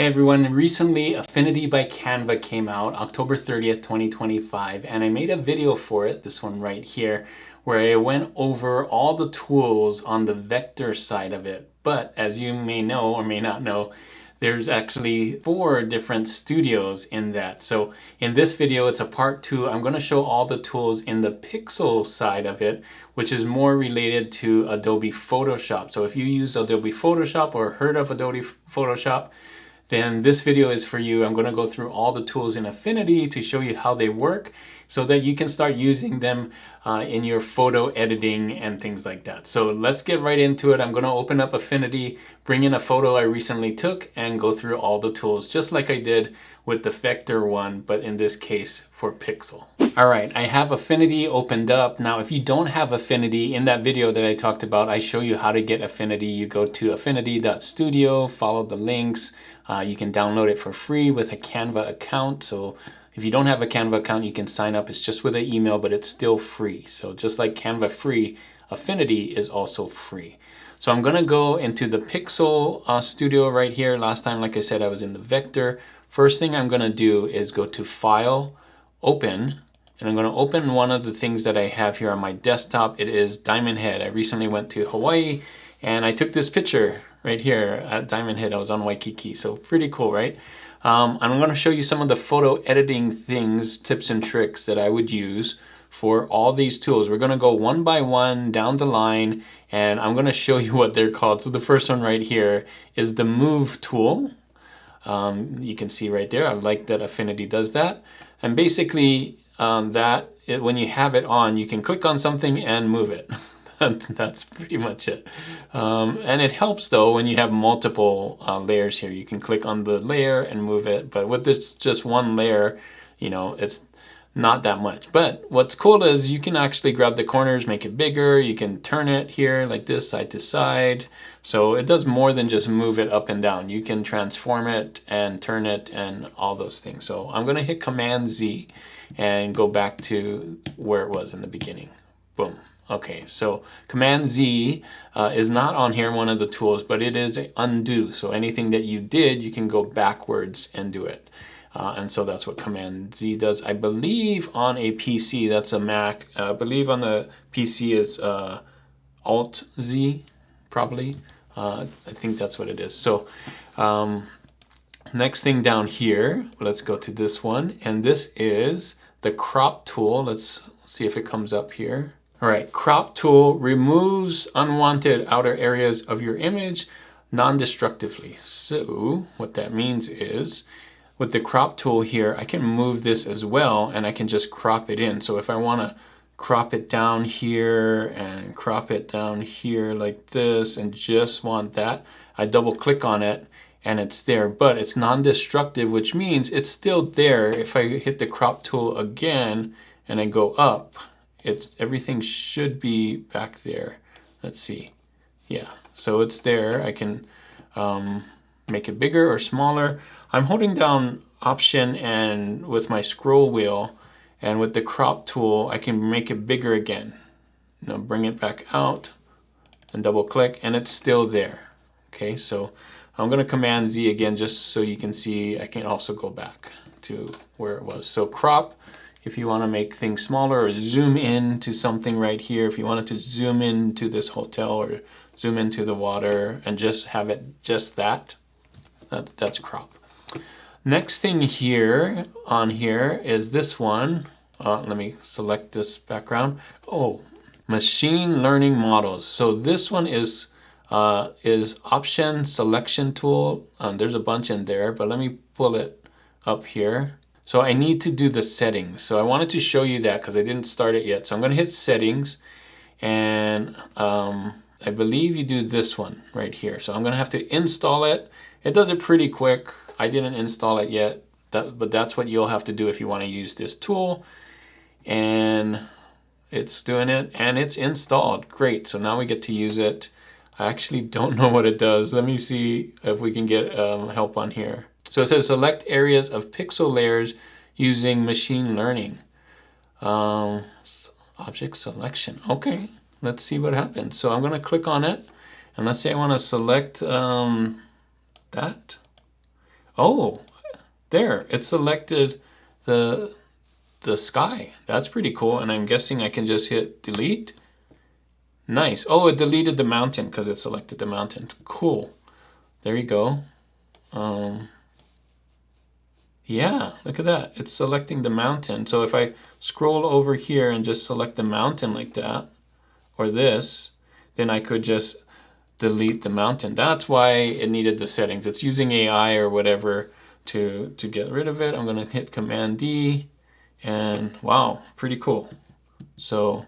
Hey everyone, recently Affinity by Canva came out October 30th, 2025, and I made a video for it, this one right here, where I went over all the tools on the vector side of it. But as you may know or may not know, there's actually 4 different studios in that. So in this video, it's a part 2. I'm going to show all the tools in the pixel side of it, which is more related to Adobe Photoshop. So if you use Adobe Photoshop or heard of Adobe Photoshop, then this video is for you. I'm going to go through all the tools in Affinity to show you how they work so that you can start using them in your photo editing and things like that. So let's get right into it. I'm going to open up Affinity, bring in a photo I recently took, and go through all the tools just like I did with the vector one, but in this case for pixel. All right, I have Affinity opened up. Now, if you don't have Affinity, in that video that I talked about, I show you how to get Affinity. You go to affinity.studio, follow the links. You can download it for free with a Canva account. So if you don't have a Canva account, you can sign up. It's just with an email, but it's still free. So just like Canva free, Affinity is also free. So I'm gonna go into the Pixel Studio right here. Last time, like I said, I was in the vector. First thing I'm gonna do is go to File, Open, and I'm gonna open one of the things that I have here on my desktop. It is Diamond Head. I recently went to Hawaii and I took this picture right here at Diamond Head. I was on Waikiki, so pretty cool, right? I'm gonna show you some of the photo editing things, tips and tricks that I would use for all these tools. We're gonna go one by one down the line, and I'm gonna show you what they're called. So the first one right here is the Move tool. You can see right there, I like that Affinity does that. And basically, when you have it on, you can click on something and move it. That's pretty much it. And it helps though when you have multiple layers here. You can click on the layer and move it, but with this just one layer, you know, it's not that much. But what's cool is you can actually grab the corners, make it bigger. You can turn it here like this, side to side. So it does more than just move it up and down. You can transform it and turn it and all those things. So I'm gonna hit Command Z and go back to where it was in the beginning. Boom. Okay, so Command Z is not on here, one of the tools, but it is undo. So anything that you did, you can go backwards and do it. And so that's what Command Z does. I believe on a PC, that's a Mac. I believe on the PC it's Alt Z, probably. I think that's what it is. So next thing down here, let's go to this one. And this is the crop tool. Let's see if it comes up here. All right, crop tool removes unwanted outer areas of your image non-destructively. So what that means is with the crop tool here, I can move this as well and I can just crop it in. So if I wanna crop it down here and crop it down here like this and just want that, I double click on it and it's there, but it's non-destructive, which means it's still there. If I hit the crop tool again and I go up, everything should be back there. Let's see. Yeah, so it's there. I can make it bigger or smaller. I'm holding down Option and with my scroll wheel, and with the crop tool, I can make it bigger again. Now bring it back out and double click and it's still there. Okay, so I'm gonna Command Z again just so you can see. I can also go back to where it was. So crop, if you want to make things smaller or zoom in to something right here, if you wanted to zoom into this hotel or zoom into the water and just have it just that's crop. Next thing here on here is this one. Let me select this background. Oh, machine learning models. So this one is option selection tool. There's a bunch in there, but let me pull it up here. So I need to do the settings. So I wanted to show you that because I didn't start it yet. So I'm gonna hit settings and I believe you do this one right here. So I'm gonna have to install it. It does it pretty quick. I didn't install it yet, but that's what you'll have to do if you wanna use this tool. And it's doing it and it's installed. Great, so now we get to use it. I actually don't know what it does. Let me see if we can get help on here. So it says select areas of pixel layers using machine learning. Object selection. Okay, let's see what happens. So I'm gonna click on it and let's say I wanna select that. Oh, there, it selected the sky. That's pretty cool. And I'm guessing I can just hit delete. Nice. Oh, it deleted the mountain because it selected the mountain. Cool. There you go. Yeah, look at that. It's selecting the mountain. So if I scroll over here and just select the mountain like that, or this, then I could just delete the mountain. That's why it needed the settings. It's using AI or whatever to get rid of it. I'm gonna hit Command D, and wow, pretty cool. So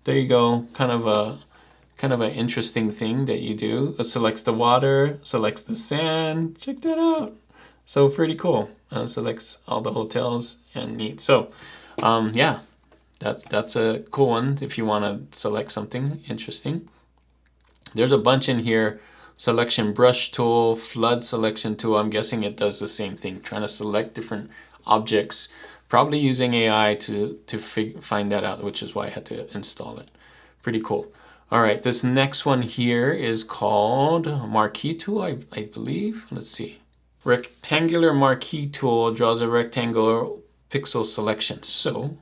there you go. Kind of an interesting thing that you do. It selects the water, selects the sand. Check that out. So pretty cool. Selects all the hotels and neat. So yeah, that's a cool one if you want to select something interesting. There's a bunch in here. Selection brush tool, flood selection tool. I'm guessing it does the same thing, trying to select different objects, probably using AI to find that out, which is why I had to install it. Pretty cool. All right, this next one here is called Marquee tool, I believe. Let's see. Rectangular marquee tool draws a rectangular pixel selection. So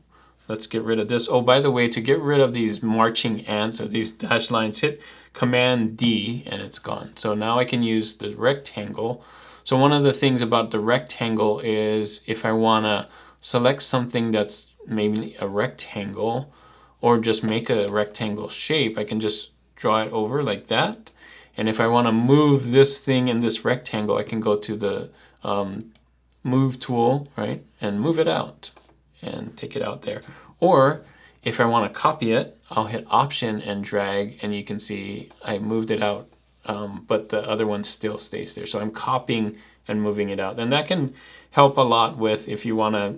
let's get rid of this. Oh, by the way, to get rid of these marching ants or these dashed lines, hit Command D and it's gone. So now I can use the rectangle. So one of the things about the rectangle is if I want to select something that's maybe a rectangle or just make a rectangle shape, I can just draw it over like that. And if I want to move this thing in this rectangle, I can go to the move tool, right? And move it out and take it out there. Or if I want to copy it, I'll hit Option and drag, and you can see I moved it out, but the other one still stays there. So I'm copying and moving it out. And that can help a lot with if you want to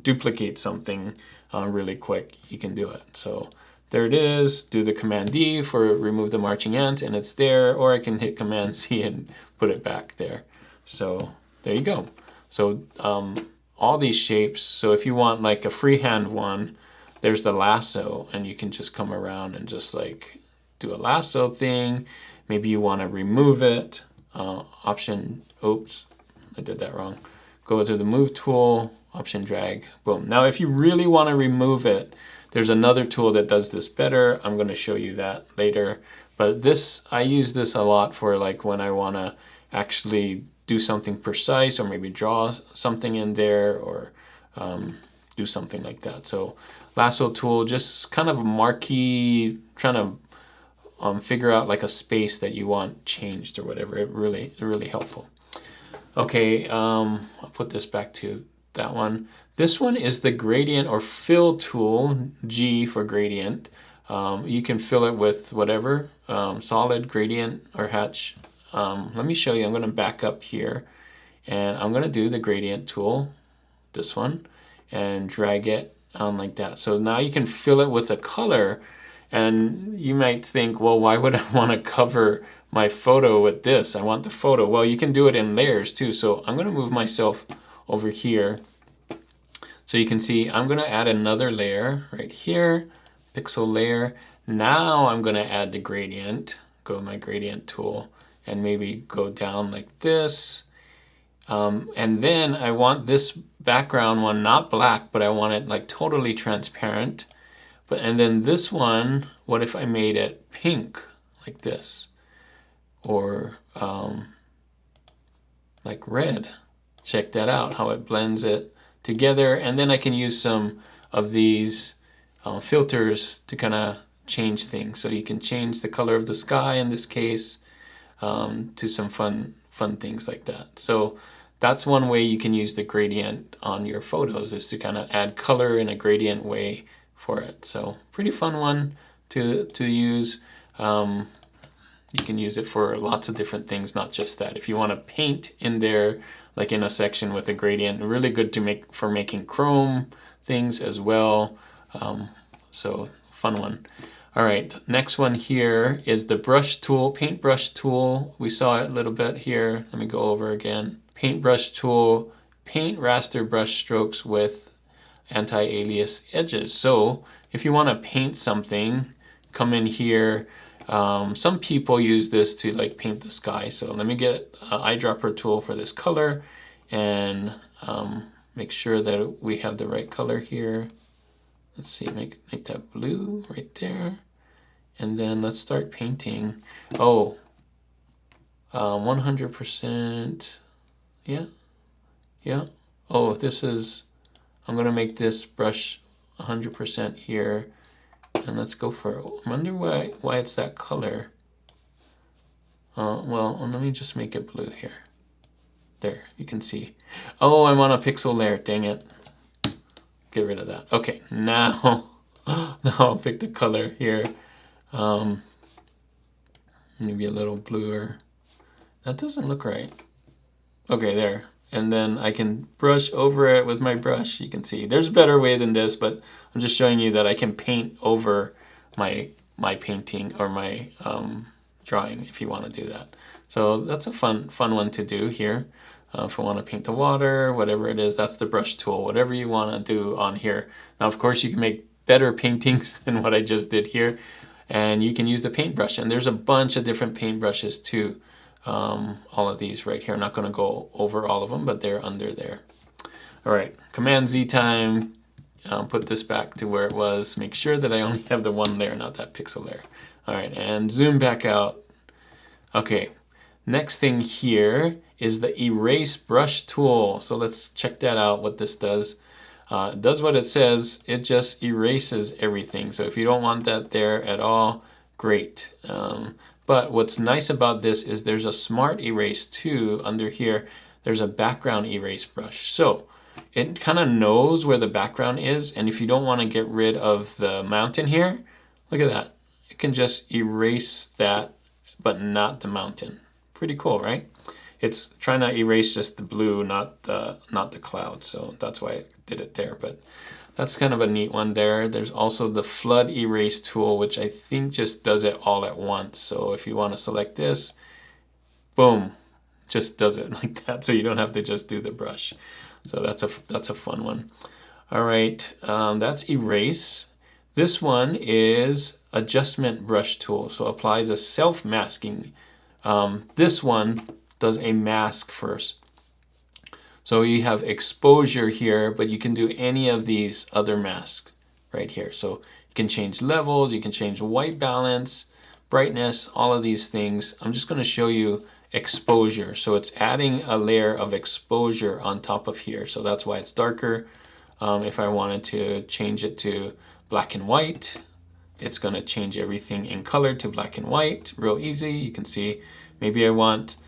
duplicate something really quick, you can do it. So there it is. Do the Command D for remove the marching ant and it's there, or I can hit Command C and put it back there. So there you go. So all these shapes, so if you want like a freehand one, there's the lasso, and you can just come around and just like do a lasso thing. Maybe you want to remove it. Option, oops, I did that wrong. Go to the move tool, Option drag, boom. Now if you really want to remove it, there's another tool that does this better. I'm going to show you that later. But this, I use this a lot for like when I want to actually do something precise, or maybe draw something in there, or do something like that. So lasso tool, just kind of a marquee, trying to figure out like a space that you want changed or whatever. It really helpful. Okay, I'll put this back to that one. This one is the gradient or fill tool, G for gradient. You can fill it with whatever, solid, gradient, or hatch. Let me show you. I'm going to back up here, and I'm going to do the gradient tool, this one, and drag it on like that. So now you can fill it with a color, and you might think, well, why would I want to cover my photo with this? I want the photo. Well, you can do it in layers too. So I'm going to move myself over here. So you can see I'm going to add another layer right here, pixel layer. Now I'm going to add the gradient, go to my gradient tool, and maybe go down like this. And then I want this background one not black, but I want it like totally transparent. And then this one, what if I made it pink like this? Or like red. Check that out, how it blends it together. And then I can use some of these filters to kind of change things. So you can change the color of the sky in this case to some fun things like that. So that's one way you can use the gradient on your photos, is to kind of add color in a gradient way for it. So pretty fun one to use. You can use it for lots of different things, not just that. If you want to paint in there, like in a section with a gradient, really good to make for making chrome things as well. So fun one. All right, next one here is the brush tool, paintbrush tool. We saw it a little bit here. Let me go over again. Paintbrush tool, paint raster brush strokes with anti-alias edges. So if you want to paint something, come in here. Some people use this to like paint the sky. So let me get an eyedropper tool for this color and make sure that we have the right color here. Let's see, make that blue right there. And then let's start painting. Oh, 100%. Yeah, yeah. Oh, this is, I'm gonna make this brush 100% here. And let's go for it. I wonder why it's that color. Well, let me just make it blue here. There, you can see. Oh, I'm on a pixel layer, dang it. Get rid of that. Okay, now, now I'll pick the color here. Maybe a little bluer. That doesn't look right. Okay, there. And then I can brush over it with my brush. You can see there's a better way than this, but I'm just showing you that I can paint over my painting or my drawing if you want to do that. So that's a fun one to do here. If I want to paint the water, whatever it is, that's the brush tool, whatever you want to do on here. Now, of course, you can make better paintings than what I just did here, and you can use the paintbrush. And there's a bunch of different paintbrushes too. All of these right here. I'm not going to go over all of them, but they're under there. All right, Command Z time. Put this back to where it was. Make sure that I only have the one layer, not that pixel layer. All right, and zoom back out. Okay, next thing here is the erase brush tool. So let's check that out, what this does. It does what it says. It just erases everything. So if you don't want that there at all, great. But what's nice about this is there's a smart erase too under here. There's a background erase brush. So it kind of knows where the background is. And if you don't want to get rid of the mountain here, look at that. It can just erase that, but not the mountain. Pretty cool, right? It's trying to erase just the blue, not the cloud. So that's why it did it there. But that's kind of a neat one there. There's also the flood erase tool, which I think just does it all at once. So if you want to select this, boom, just does it like that. So you don't have to just do the brush. So that's a fun one. All right, that's erase. This one is adjustment brush tool. So applies a self-masking. This one does a mask first. So you have exposure here, but you can do any of these other masks right here. So you can change levels, you can change white balance, brightness, all of these things. I'm just going to show you exposure. So it's adding a layer of exposure on top of here. So that's why it's darker. If I wanted to change it to black and white, it's going to change everything in color to black and white. Real easy. You can see maybe I want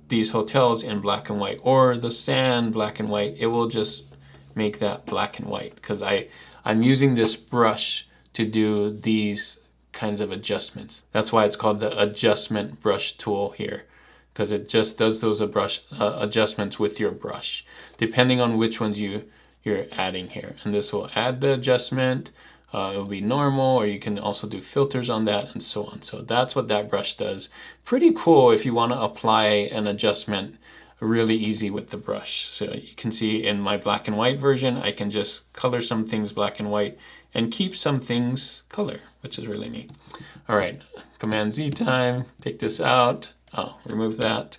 these hotels in black and white, or the sand black and white. It will just make that black and white because I'm using this brush to do these kinds of adjustments. That's why it's called the adjustment brush tool here, because it just does those adjustments with your brush, depending on which ones you're adding here. And this will add the adjustment. It will be normal, or you can also do filters on that and so on. So that's what that brush does. Pretty cool if you want to apply an adjustment really easy with the brush. So you can see in my black and white version, I can just color some things black and white and keep some things color, which is really neat. All right, Command Z time, take this out. Oh, remove that.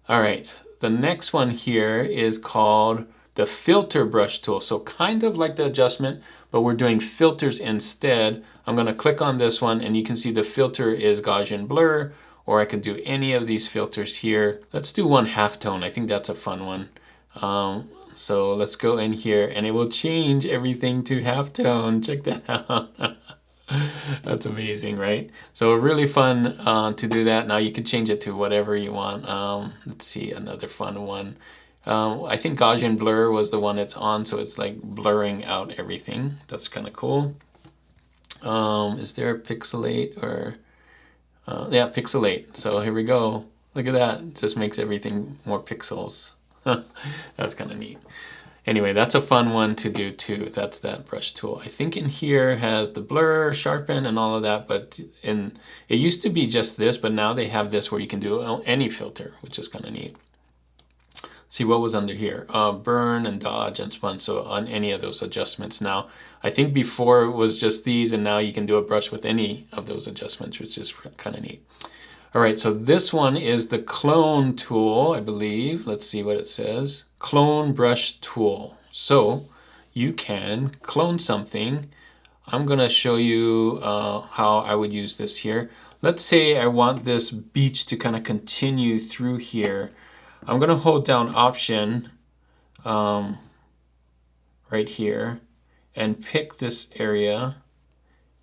All right, the next one here is called the filter brush tool. So kind of like the adjustment, but we're doing filters instead. I'm going to click on this one and you can see the filter is Gaussian blur, or I could do any of these filters here. Let's do one halftone. I think that's a fun one. So let's go in here and it will change everything to halftone. Check that out. That's amazing, right? So really fun to do that. Now you can change it to whatever you want. Let's see, another fun one. I think Gaussian blur was the one it's on, so it's like blurring out everything. That's kind of cool. Is there a pixelate or yeah, pixelate. So here we go. Look at that. Just makes everything more pixels. That's kind of neat. Anyway, that's a fun one to do too. That's that brush tool. I think in here has the blur, sharpen, and all of that, but it used to be just this, but now they have this where you can do any filter, which is kind of neat. see what was under here. Burn and dodge and spun. So on any of those adjustments. Now, I think before it was just these, and now you can do a brush with any of those adjustments, which is kind of neat. All right, so this one is the clone tool, I believe. Let's see what it says. Clone brush tool. So you can clone something. I'm gonna show you how I would use this here. Let's say I want this beach to kind of continue through here. I'm gonna hold down Option right here and pick this area,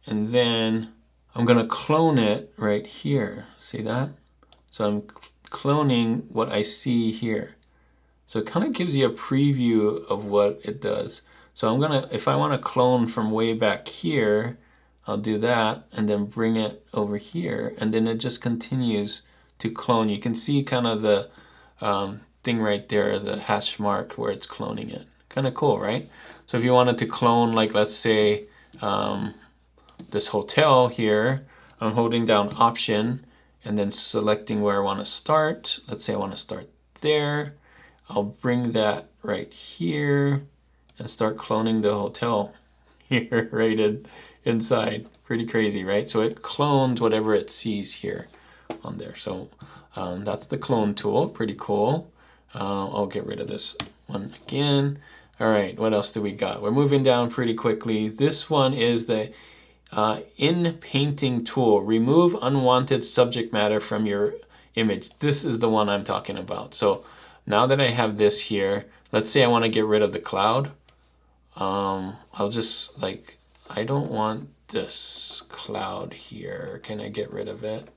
and then I'm gonna clone it right here. See that? So I'm cloning what I see here. So it kind of gives you a preview of what it does. So I'm gonna, if I wanna clone from way back here, I'll do that and then bring it over here, and then it just continues to clone. You can see kind of the thing right there, the hash mark where it's cloning it. Kind of cool, right? So if you wanted to clone, like let's say this hotel here, I'm holding down Option and then selecting where I want to start. Let's say I want to start there. I'll bring that right here and start cloning the hotel here right inside. Pretty crazy, right? So it clones whatever it sees here on there. So that's the clone tool. Pretty cool. I'll get rid of this one again. All right, what else do we got? We're moving down pretty quickly. This one is the Inpainting tool. Remove unwanted subject matter from your image. This is the one I'm talking about. So now that I have this here, let's say I want to get rid of the cloud. I'll just like, I don't want this cloud here. Can I get rid of it?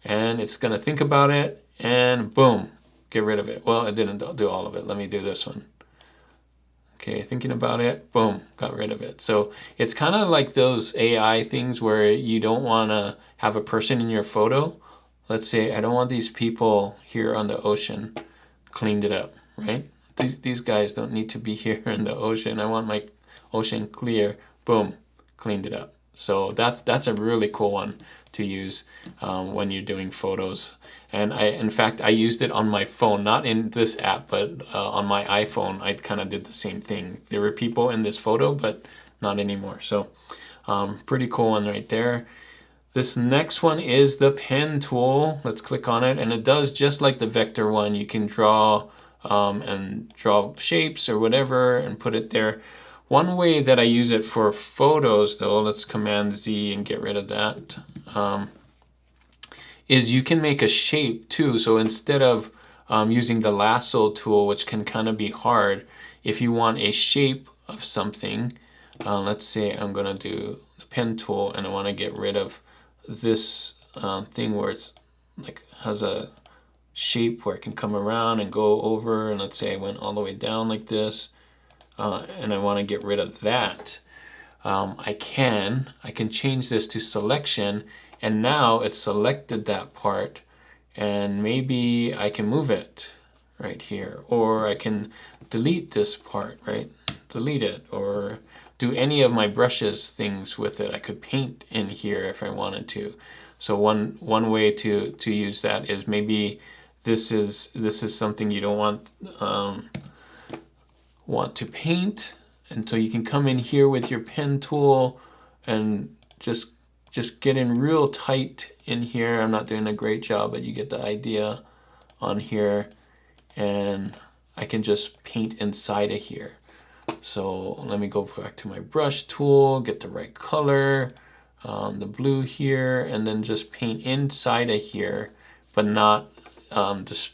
And it's gonna think about it and boom, get rid of it. Well, it didn't do all of it. Let me do this one. Okay, thinking about it, boom, got rid of it. So it's kind of like those AI things where you don't want to have a person in your photo. Let's say I don't want these people here on the ocean. Cleaned it up, right? These guys don't need to be here in the ocean. I want my ocean clear. Boom, cleaned it up. So that's a really cool one to use when you're doing photos. And in fact, I used it on my phone, not in this app, but on my iPhone, I kind of did the same thing. There were people in this photo, but not anymore. So pretty cool one right there. This next one is the pen tool. Let's click on it, and it does just like the vector one. You can draw and draw shapes or whatever and put it there. One way that I use it for photos, though, let's Command Z and get rid of that, is you can make a shape too. So instead of using the lasso tool, which can kind of be hard, if you want a shape of something, let's say I'm gonna do the pen tool and I want to get rid of this thing where it's like has a shape where it can come around and go over, and let's say I went all the way down like this, and I want to get rid of that. I can change this to selection, and now it's selected that part, and maybe I can move it right here, or I can delete this part, right? Delete it, or do any of my brushes things with it. I could paint in here if I wanted to. So one way to use that is maybe this is something you don't want to paint, and so you can come in here with your pen tool and just get in real tight in here. I'm not doing a great job, but you get the idea on here, and I can just paint inside of here. So let me go back to my brush tool, get the right color, the blue here, and then just paint inside of here, but not just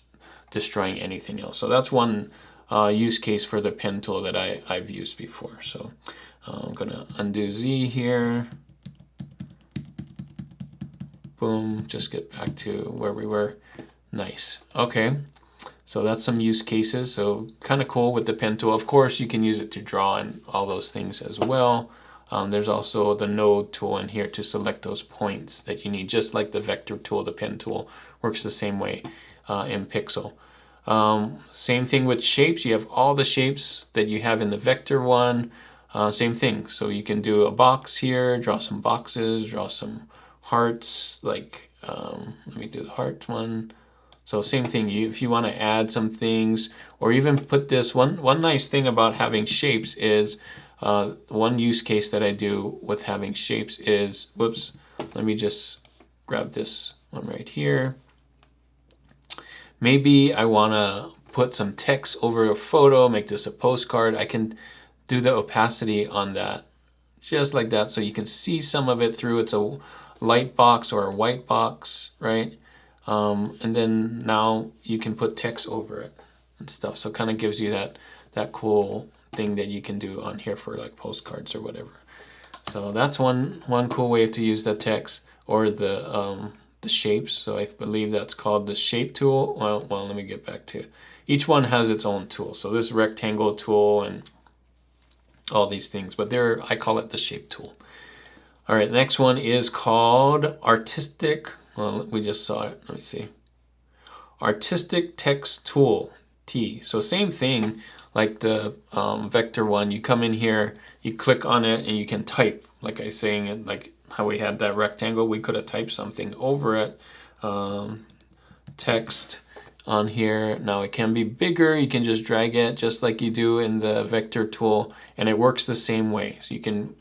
destroying anything else. So that's one use case for the pen tool that I've used before. So I'm gonna undo Z here. Boom, just get back to where we were. Nice, okay. So that's some use cases. So kind of cool with the pen tool. Of course, you can use it to draw and all those things as well. There's also the node tool in here to select those points that you need, just like the vector tool. The pen tool works the same way in Pixel. Same thing with shapes. You have all the shapes that you have in the vector one. Same thing. So you can do a box here, draw some boxes, draw some hearts. Like let me do the heart one. So same thing, if you want to add some things or even put this, one nice thing about having shapes is, one use case that I do with having shapes is, whoops, let me just grab this one right here. Maybe I want to put some text over a photo, make this a postcard. I can do the opacity on that just like that so you can see some of it through. It's a light box or a white box, right? And then now you can put text over it and stuff. So it kind of gives you that cool thing that you can do on here for like postcards or whatever. So that's one cool way to use the text or the shapes. So I believe that's called the shape tool. Well, let me get back to it. Each one has its own tool. So this rectangle tool and all these things, but I call it the shape tool. All right, next one is called artistic. Well, we just saw it. Let me see. Artistic text tool, T. So same thing like the vector one. You come in here, you click on it, and you can type. Like I saying it, like how we had that rectangle, we could have typed something over it. Text on here. Now it can be bigger. You can just drag it just like you do in the vector tool, and it works the same way. So you can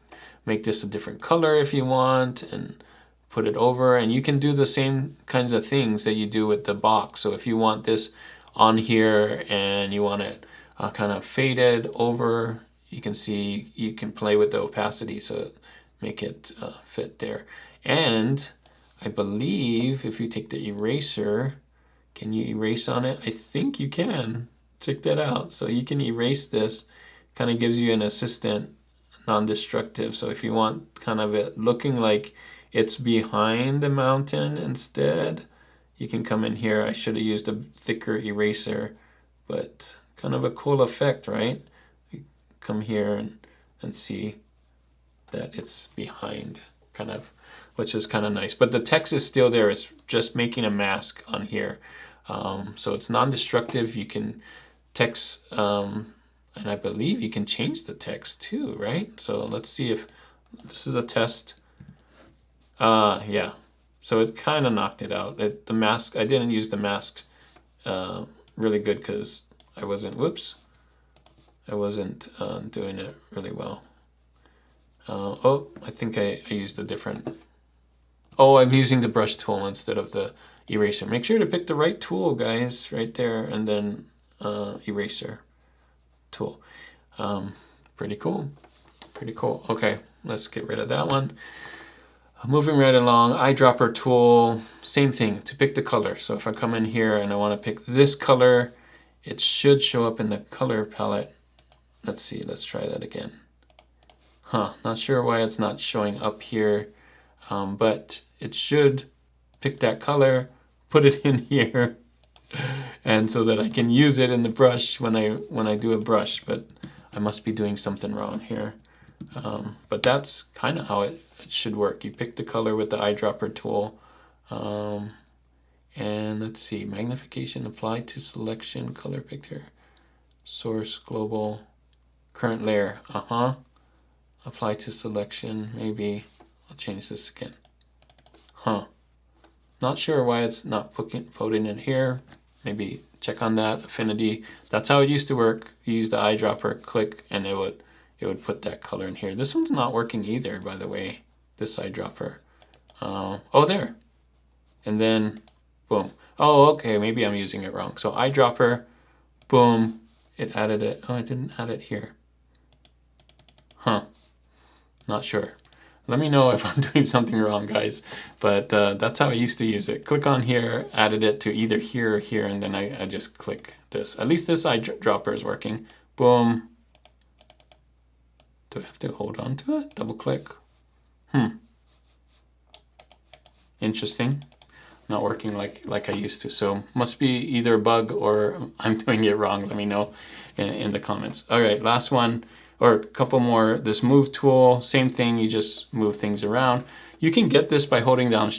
make this a different color if you want and put it over, and you can do the same kinds of things that you do with the box. So if you want this on here and you want it kind of faded over, you can see you can play with the opacity so make it fit there. And I believe if you take the eraser, can you erase on it? I think you can. Check that out. So you can erase this, kind of gives you an assistant, non-destructive. So if you want kind of it looking like it's behind the mountain instead, you can come in here. I should have used a thicker eraser, but kind of a cool effect, right? You come here and see that it's behind, kind of, which is kind of nice. But the text is still there. It's just making a mask on here. So it's non-destructive. You can text, and I believe you can change the text too, right? So let's see if this is a test. Yeah, so it kind of knocked it out. The mask, I didn't use the mask really good because I wasn't doing it really well. Oh, I think I used a different, oh, I'm using the brush tool instead of the eraser. Make sure to pick the right tool, guys, right there, and then eraser tool. Pretty cool, pretty cool. Okay, let's get rid of that one. Moving right along, eyedropper tool, same thing, to pick the color. So if I come in here and I want to pick this color, it should show up in the color palette. Let's see, let's try that again. Not sure why it's not showing up here, but it should pick that color, put it in here, and so that I can use it in the brush when I do a brush, but I must be doing something wrong here. But that's kind of how it should work. You pick the color with the eyedropper tool, and let's see, magnification applied to selection, color picture, source, global, current layer, apply to selection, maybe I'll change this again. Not sure why it's not putting it here. Maybe check on that. Affinity, that's how it used to work. You use the eyedropper, click, and it would put that color in here. This one's not working either, by the way, this eyedropper. Oh, there. And then, boom. Oh, okay, maybe I'm using it wrong. So eyedropper, boom, it added it. Oh, I didn't add it here. Not sure. Let me know if I'm doing something wrong, guys. But that's how I used to use it. Click on here, added it to either here or here, and then I just click this. At least this eyedropper is working. Boom. Do I have to hold on to it? Double click. Interesting. Not working like I used to. So must be either a bug or I'm doing it wrong. Let me know in the comments. All right, last one. Or a couple more. This move tool, same thing, you just move things around. You can get this by holding down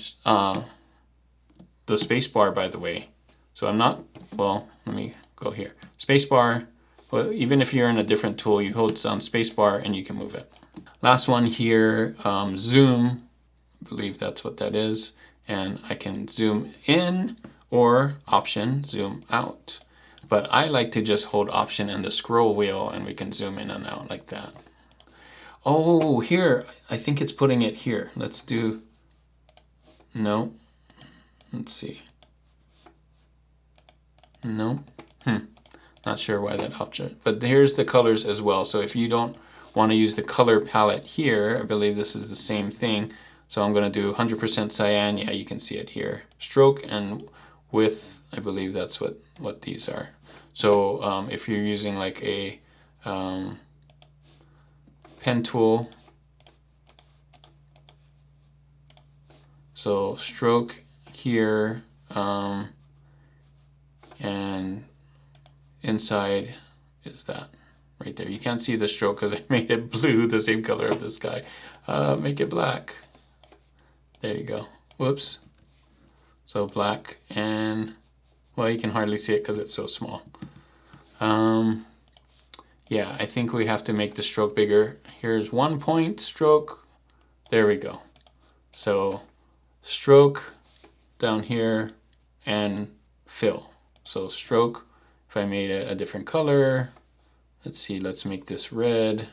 the space bar, by the way. So I'm not, well, let me go here. Space bar, well, even if you're in a different tool, you hold down space bar and you can move it. Last one here, zoom, I believe that's what that is. And I can zoom in or Option, zoom out. But I like to just hold Option and the scroll wheel and we can zoom in and out like that. Oh, here, I think it's putting it here. Let's do, no, let's see. No, not sure why that option, but here's the colors as well. So if you don't want to use the color palette here, I believe this is the same thing. So I'm going to do 100% cyan. Yeah, you can see it here. Stroke and width, I believe that's what these are. So if you're using like a pen tool, so stroke here, and inside is that right there. You can't see the stroke because I made it blue, the same color of the sky. Make it black. There you go. Whoops. So black, and well, you can hardly see it because it's so small. Yeah, I think we have to make the stroke bigger. Here's 1 point stroke. There we go. So stroke down here and fill. So stroke, if I made it a different color, let's see, let's make this red,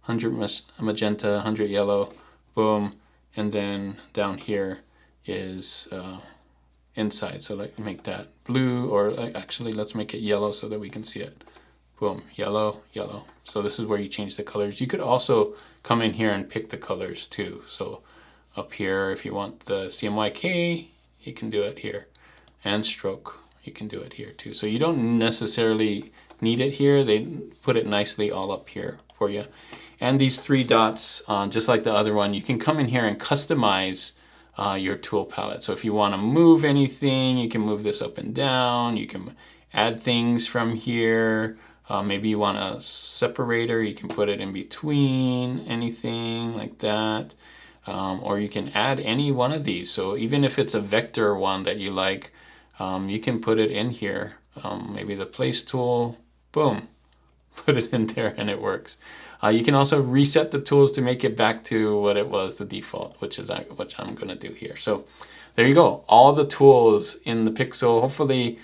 100 magenta, 100 yellow, boom. And then down here is inside. So like make that blue, or actually let's make it yellow so that we can see it. Boom, yellow, yellow. So this is where you change the colors. You could also come in here and pick the colors too. So up here, if you want the CMYK, you can do it here. And stroke, you can do it here too. So you don't necessarily need it here. They put it nicely all up here for you. And these 3 dots, just like the other one, you can come in here and customize your tool palette. So if you want to move anything, you can move this up and down. You can add things from here. Maybe you want a separator, you can put it in between anything like that. Or you can add any one of these. So even if it's a vector one that you like, you can put it in here. Maybe the place tool, boom, put it in there and it works. You can also reset the tools to make it back to what it was, the default, which I'm gonna do here. So there you go, all the tools in the Pixel. Hopefully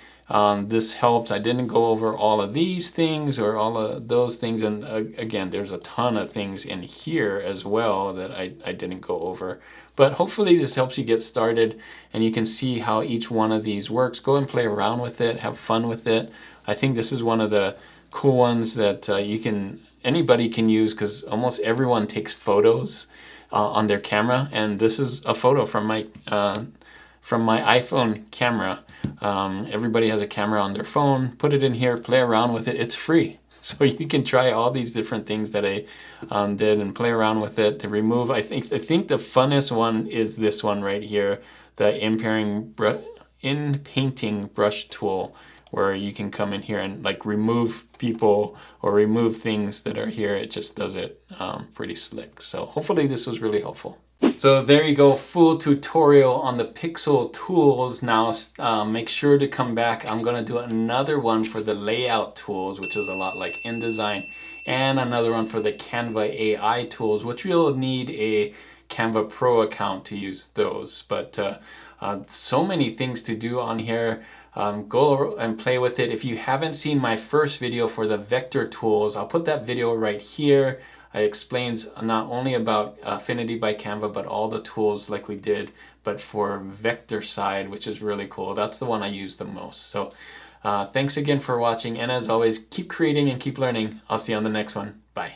this helps. I didn't go over all of these things or all of those things. And again, there's a ton of things in here as well that I didn't go over. But hopefully this helps you get started and you can see how each one of these works. Go and play around with it, have fun with it. I think this is one of the cool ones that anybody can use, because almost everyone takes photos on their camera. And this is a photo from my iPhone camera. Everybody has a camera on their phone. Put it in here, play around with it. It's free. So you can try all these different things that I did and play around with it to remove. I think the funnest one is this one right here, the Inpainting brush tool, where you can come in here and like remove people or remove things that are here. It just does it pretty slick. So hopefully this was really helpful. So there you go, full tutorial on the Pixel tools. Now make sure to come back. I'm gonna do another one for the layout tools, which is a lot like InDesign, and another one for the Canva AI tools, which you'll need a Canva Pro account to use those. But so many things to do on here. Go and play with it. If you haven't seen my first video for the vector tools, I'll put that video right here. It explains not only about Affinity by Canva, but all the tools like we did, but for vector side, which is really cool. That's the one I use the most. So thanks again for watching. And as always, keep creating and keep learning. I'll see you on the next one. Bye.